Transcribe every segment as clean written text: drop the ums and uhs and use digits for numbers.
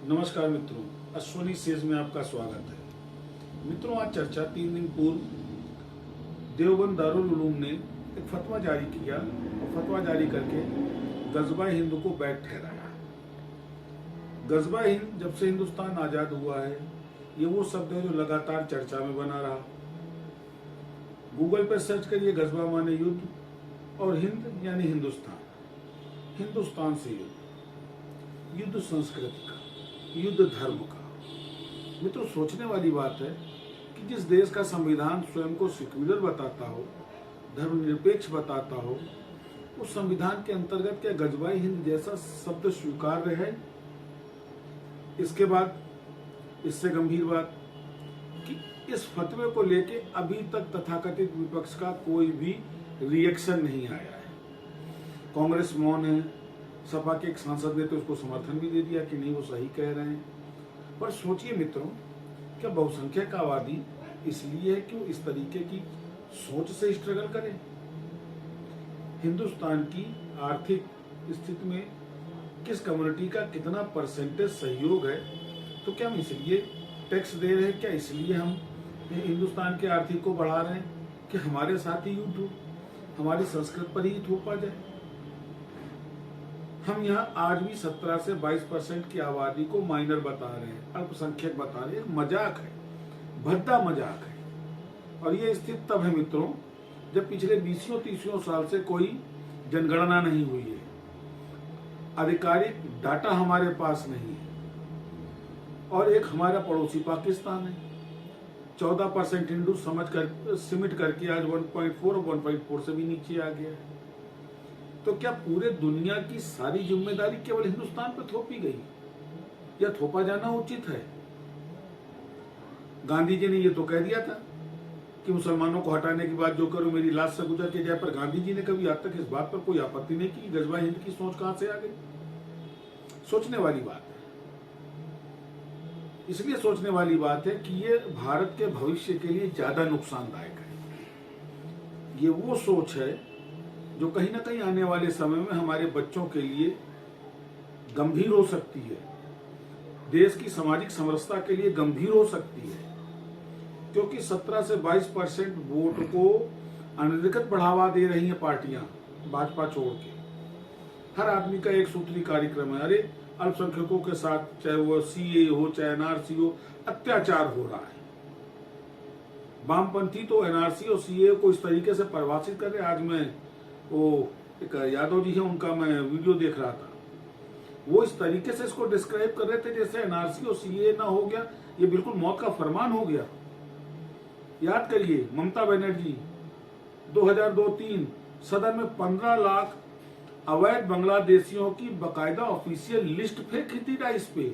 नमस्कार मित्रों, अश्वनी सेज में आपका स्वागत है। मित्रों, आज चर्चा 3 दिन पूर्व देवबंद दारुल उलूम ने एक फतवा जारी किया और फतवा जारी करके गजबा हिंद को बैठ ठहराया। गजबा हिंद जब से हिंदुस्तान आजाद हुआ है, ये वो शब्द है जो लगातार चर्चा में बना रहा। गूगल पर सर्च करिए गजबा माने युद्ध और हिंद यानी हिंदुस्तान, हिंदुस्तान से युद्ध, युद्ध संस्कृति का, युद्ध धर्म का। मित्रों, सोचने वाली बात है कि जिस देश का संविधान स्वयं को सेक्युलर बताता हो, धर्मनिरपेक्ष बताता हो, उस संविधान के अंतर्गत क्या गजबा हिंद जैसा शब्द स्वीकार्य है? इसके बाद इससे गंभीर बात कि इस फतवे को लेके अभी तक तथाकथित विपक्ष का कोई भी रिएक्शन नहीं आया है। कांग्रेस मौन है, सपा के एक सांसद ने तो उसको समर्थन भी दे दिया कि नहीं, वो सही कह रहे हैं। पर सोचिए मित्रों, क्या बहुसंख्यक आबादी इसलिए है कि वो इस तरीके की सोच से स्ट्रगल करे? हिंदुस्तान की आर्थिक स्थिति में किस कम्युनिटी का कितना परसेंटेज सहयोग है, तो क्या हम इसलिए टैक्स दे रहे हैं? क्या इसलिए हम हिंदुस्तान के आर्थिक को बढ़ा रहे हैं कि हमारे साथ ही युद्ध हो, हमारी संस्कृति पर ही थोपा जाए? हम यहाँ आज भी 17 से 22% की आबादी को माइनर बता रहे हैं, अल्पसंख्यक बता रहे हैं। एक मजाक है, भद्दा मजाक है। और ये स्थिति तब है मित्रों, जब पिछले 20-30 साल से कोई जनगणना नहीं हुई है, आधिकारिक डाटा हमारे पास नहीं है, और एक हमारा पड़ोसी पाकिस्तान है 14% हिंदू समझ कर सिमट करके आज 1.4 और 1.4 से भी नीचे आ गया है। तो क्या पूरे दुनिया की सारी जिम्मेदारी केवल हिंदुस्तान पर थोपी गई या थोपा जाना उचित है? गांधी जी ने ये तो कह दिया था कि मुसलमानों को हटाने की बात जो करो मेरी लाश से गुजर के जाए, पर गांधी जी ने कभी आज तक इस बात पर कोई आपत्ति नहीं की। गजबा हिंद की सोच कहां से आ गई? सोचने वाली बात है। इसलिए सोचने वाली बात है कि ये भारत के भविष्य के लिए ज्यादा नुकसानदायक है। ये वो सोच है जो कहीं ना कहीं आने वाले समय में हमारे बच्चों के लिए गंभीर हो सकती है, देश की सामाजिक समरसता के लिए गंभीर हो सकती है, क्योंकि 17 से 22% वोट को अनधिकृत बढ़ावा दे रही हैं पार्टियां, भाजपा छोड़ के। हर आदमी का एक सूत्री कार्यक्रम है, अरे अल्पसंख्यकों के साथ, चाहे वो सीए हो चाहे एनआरसी हो, अत्याचार हो रहा है। वामपंथी तो एनआरसी और सीए को इस तरीके से परिभाषित कर रहे। आज मैं वो एक यादव जी है, उनका मैं वीडियो देख रहा था, वो इस तरीके से इसको डिस्क्राइब कर रहे थे जैसे एनआरसी और सीए ना हो गया, ये बिल्कुल मौत का फरमान हो गया। याद करिए, ममता बनर्जी 2002-03 सदन में 15 लाख अवैध बांग्लादेशियों की बकायदा ऑफिशियल लिस्ट फेंकी थी डाइस पे।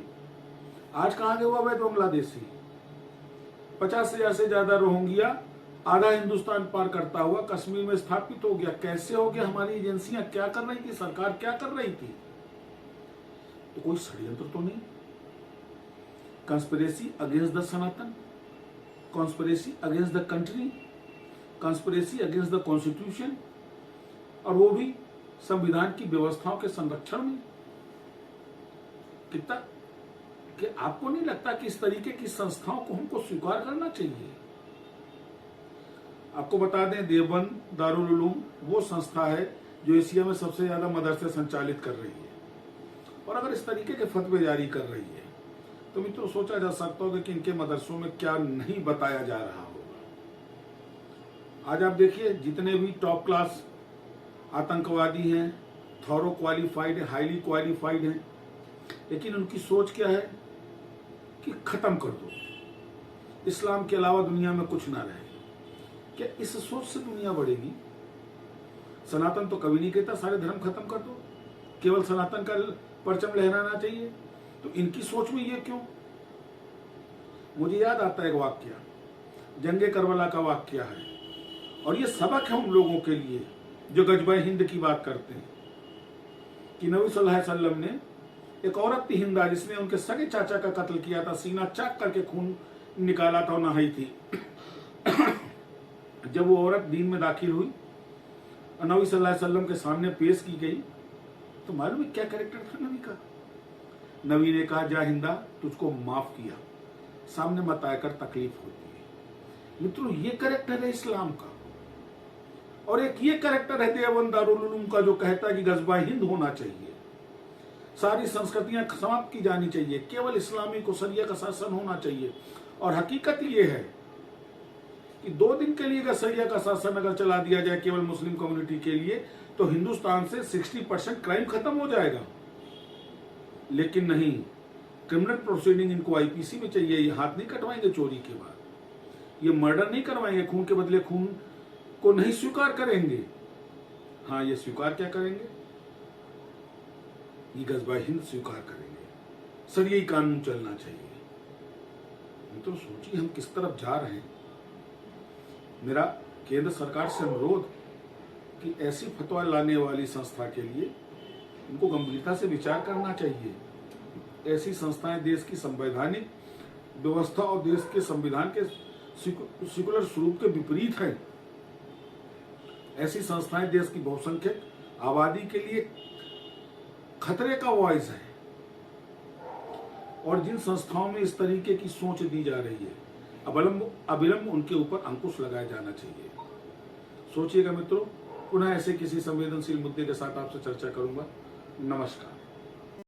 आज कहां गए वो अवैध बांग्लादेशी? 50,000 से ज्यादा रोहिंग्या आधा हिंदुस्तान पार करता हुआ कश्मीर में स्थापित हो गया। कैसे हो गया? हमारी एजेंसियां क्या कर रही थी, सरकार क्या कर रही थी? तो कोई षड्यंत्र तो नहीं? Conspiracy against the Sanatan, conspiracy against the country, conspiracy against the constitution, और वो भी संविधान की व्यवस्थाओं के संरक्षण में। कितना कि आपको नहीं लगता कि इस तरीके की संस्थाओं को हमको स्वीकार करना चाहिए? आपको बता दें, देवबंद दारुल उलूम वो संस्था है जो एशिया में सबसे ज्यादा मदरसे संचालित कर रही है, और अगर इस तरीके के फतवे जारी कर रही है तो मित्रों सोचा जा सकता होगा कि इनके मदरसों में क्या नहीं बताया जा रहा होगा। आज आप देखिए, जितने भी टॉप क्लास आतंकवादी हैं, थॉरो क्वालिफाइड है, हाईली क्वालिफाइड हैं, लेकिन उनकी सोच क्या है कि खत्म कर दो, इस्लाम के अलावा दुनिया में कुछ ना रहे। क्या इस सोच से दुनिया बढ़ेगी? सनातन तो कभी नहीं कहता सारे धर्म खत्म कर दो, केवल सनातन का परचम लहराना चाहिए। तो इनकी सोच में ये क्यों? मुझे याद आता है एक वाक्य, जंगे करबला का वाक्य है, और ये सबक है उन लोगों के लिए जो गजबा हिंद की बात करते हैं कि नबी सल्लल्लाहु अलैहि वसल्लम ने, एक औरत थी हिंदा जिसने उनके सगे चाचा का कत्ल किया था, सीना चाक करके खून निकाला था, नहाई थी। जब वो औरत दीन में दाखिल हुई और नबी सल्लल्लाहु अलैहि वसल्लम के सामने पेश की गई, तो मालूम है क्या कैरेक्टर था नबी का? नबी ने कहा जा हिंदा तुझको माफ किया, सामने मत आकर तकलीफ होती है। मित्रों ये कैरेक्टर है इस्लाम का, और एक ये कैरेक्टर है देवबंद दारुल उलूम का जो कहता है कि गज़वा हिंद होना चाहिए, सारी संस्कृतियां समाप्त की जानी चाहिए, केवल इस्लामी को शरिया का शासन होना चाहिए। और हकीकत ये है कि 2 दिन के लिए अगर शरिया का शासन अगर चला दिया जाए केवल मुस्लिम कम्युनिटी के लिए तो हिंदुस्तान से 60% क्राइम खत्म हो जाएगा। लेकिन नहीं, क्रिमिनल प्रोसीडिंग इनको आईपीसी में चाहिए। ये हाथ नहीं कटवाएंगे चोरी के बाद, ये मर्डर नहीं करवाएंगे, खून के बदले खून को नहीं स्वीकार करेंगे। हाँ, ये स्वीकार क्या करेंगे? ये गज़वा हिंद स्वीकार करेंगे, शरिया कानून चलना चाहिए। तो सोचिए हम किस तरफ जा रहे हैं। मेरा केंद्र सरकार से अनुरोध कि ऐसी फतवा लाने वाली संस्था के लिए इनको गंभीरता से विचार करना चाहिए। ऐसी संस्थाएं देश की संवैधानिक व्यवस्था और देश के संविधान के सेकुलर स्वरूप के विपरीत हैं। ऐसी संस्थाएं देश की बहुसंख्यक आबादी के लिए खतरे का वॉइस है, और जिन संस्थाओं में इस तरीके की सोच दी जा रही है अविलंब उनके ऊपर अंकुश लगाया जाना चाहिए। सोचिएगा मित्रों, पुनः ऐसे किसी संवेदनशील मुद्दे के साथ आपसे चर्चा करूंगा। नमस्कार।